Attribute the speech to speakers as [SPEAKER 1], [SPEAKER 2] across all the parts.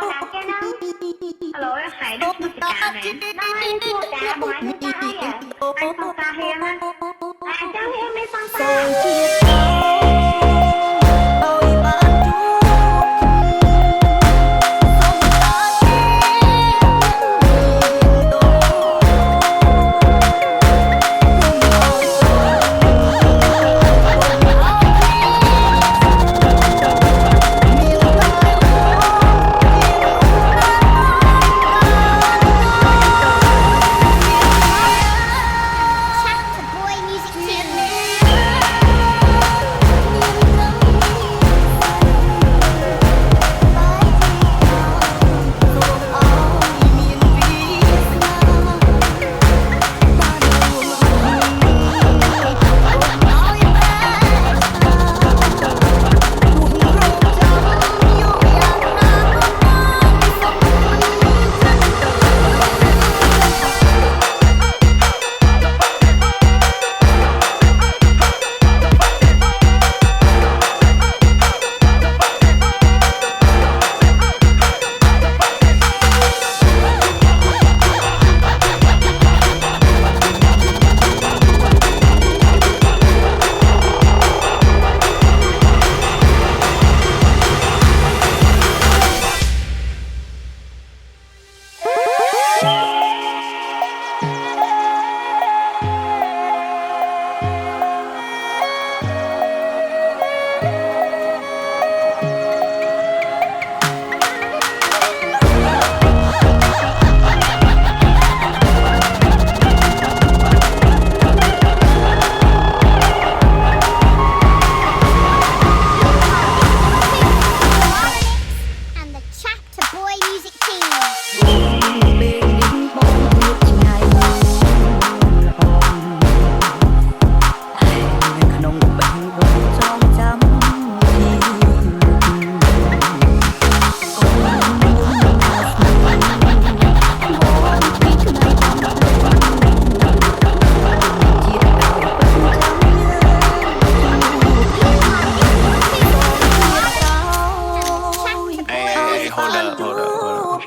[SPEAKER 1] đạt cho nó. Alo, hãy đút cho cả này. Nó hay chua cả bộ anh ta hay à. Anh không ta hay mà. À, cháu em mới xong ta.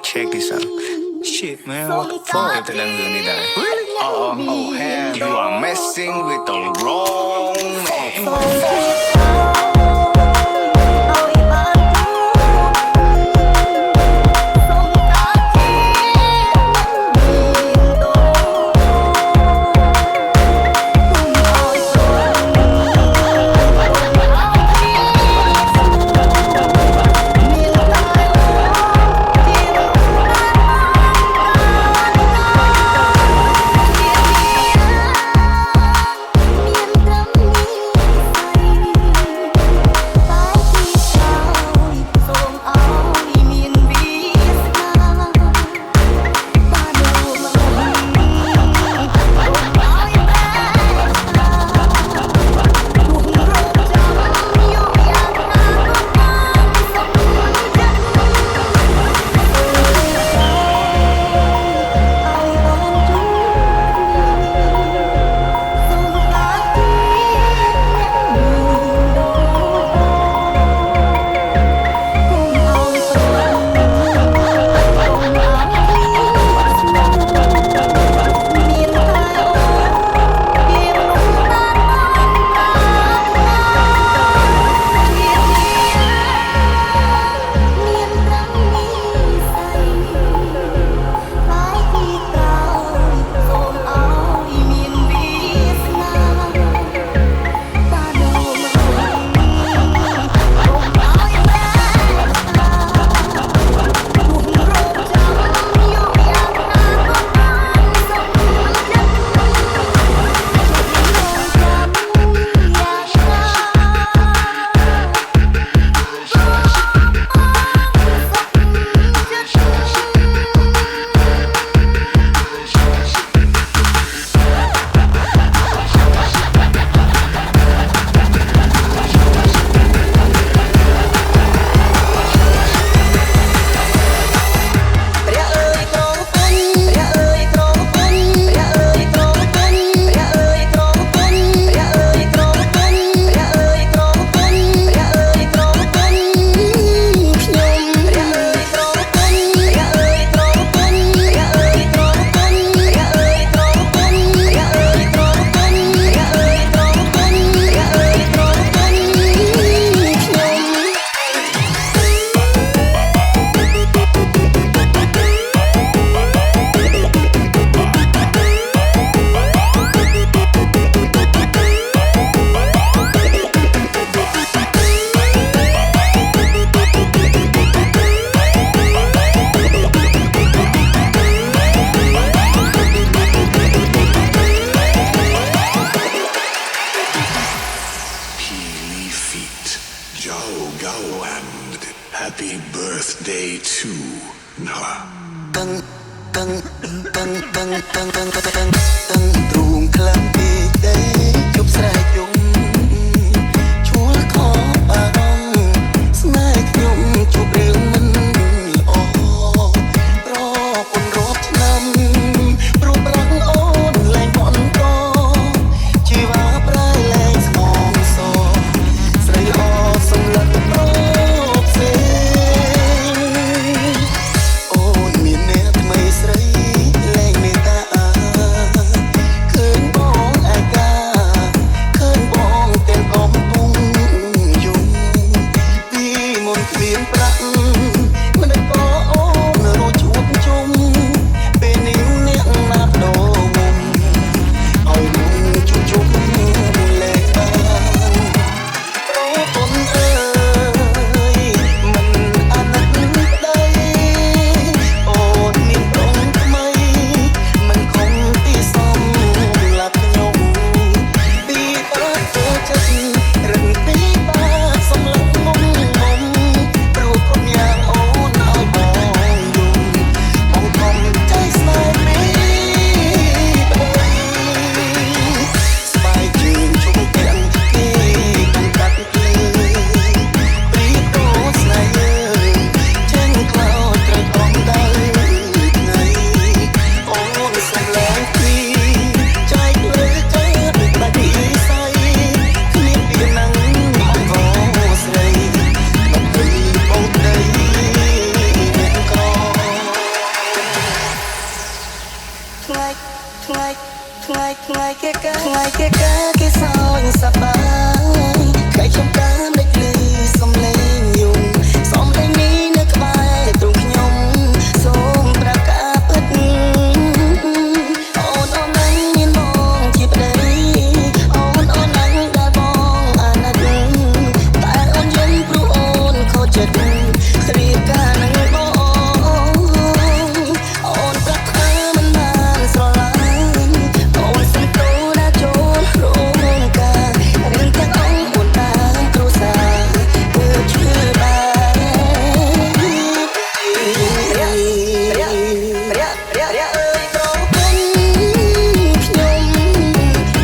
[SPEAKER 2] Check this out. Shit, man, what the fuck? Ito lang yun nila. Oh, hell, you are messing with the wrong man.
[SPEAKER 3] Happy birthday to Noah.
[SPEAKER 4] ទ្រូងខ្លាំងពេកទេជប់ស្រែកយំជួលខោបារម្ភស្នេហ៍ខ្ញុំជួបរឿងមិនល្អប្រពន្ធរាប់ឆ្នាំព្រោះប្រាំងអូនលែងបន់កជីវ៉ាប្រែលែងស្មងសស្រីល្អសម្លឹងប្រផ្សេងអូនមានអ្នកថ្មីស្រីលែងមេត្តាឃើញបងឯកាឃើញបងទាំងកំពុងយំពីមុនគ្មានប្រាក់មិនได้ក៏អូនរត់ជួបជុំពេលនេះអ្នកណាត់ដោមុំឲ្យមុំជួបជុំលែងបានអូនអើយមិនអាណិតប្តីអូនមានប្រុងថ្មីមិនខំទីសំឡាប់ខ្ញុំពីបាត់ទៅចិត្តរឹងពីបាត់សំឡាប់មុំព្រោះខ្ញុំយ៉ាងអូនឲ្យបងយំបងខំใจស្នេហ៍ពីស្បែកជើងជុំទាំងគេកំកាត់ភ្លើងព្រៀបដូរស្នេហ៍យើងចេញក្លោតត្រូវកំដៅថ្ងៃអូនសម្លែងពីចែកលើចែកដូចបាច់និស័យគ្មានពីណាំងអង្វរស្រីមិនឃើញបងដីអ្នកក្រថ្ងៃគេកាគេសោញសប្បាយថ្ងៃខ្ញុំតាមលេចលឺសំឡេងយំសំឡេងនេះនៅក្បែរទ្រូងខ្ញុំសូមប្រាប់ការពិតអូនណាស់មានបងជាប្តីអូនណាស់ដែលបងអាណិតតែអូនយំព្រោះអូនខូចចិត្តរៀបការនឹងបងអូនប្រាប់ថាមិនបានស្រឡាញ់អូនសុំទោសដែលចូលរងការរឿងទាំងអូនតាមគ្រួសារធ្វើឈឺដែរអើយប្រពន្ធខ្ញុំ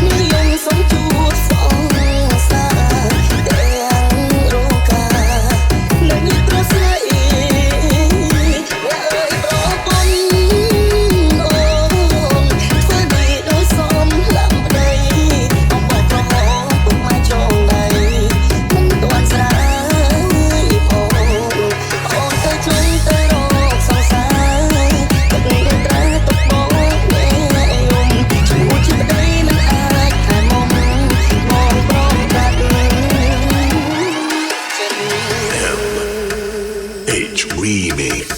[SPEAKER 4] និយមសុំជួបសងសាទាំងរោការនៅញិត្រស្រីអើយប្រពន្ធអូនធ្វើនេះដោយសមឡាំប្តីអំបោះប្រហោងពុកមកចងដៃមិនទាន់ស្រាយផងអូនទៅជួយទៅរកសង្សារទុកនេះត្រាទុកបងអ្នកយំជាមួយជាប្តីមិនអាចខែមុំបងប្រងកាត់ចិត្ត
[SPEAKER 3] H Remix.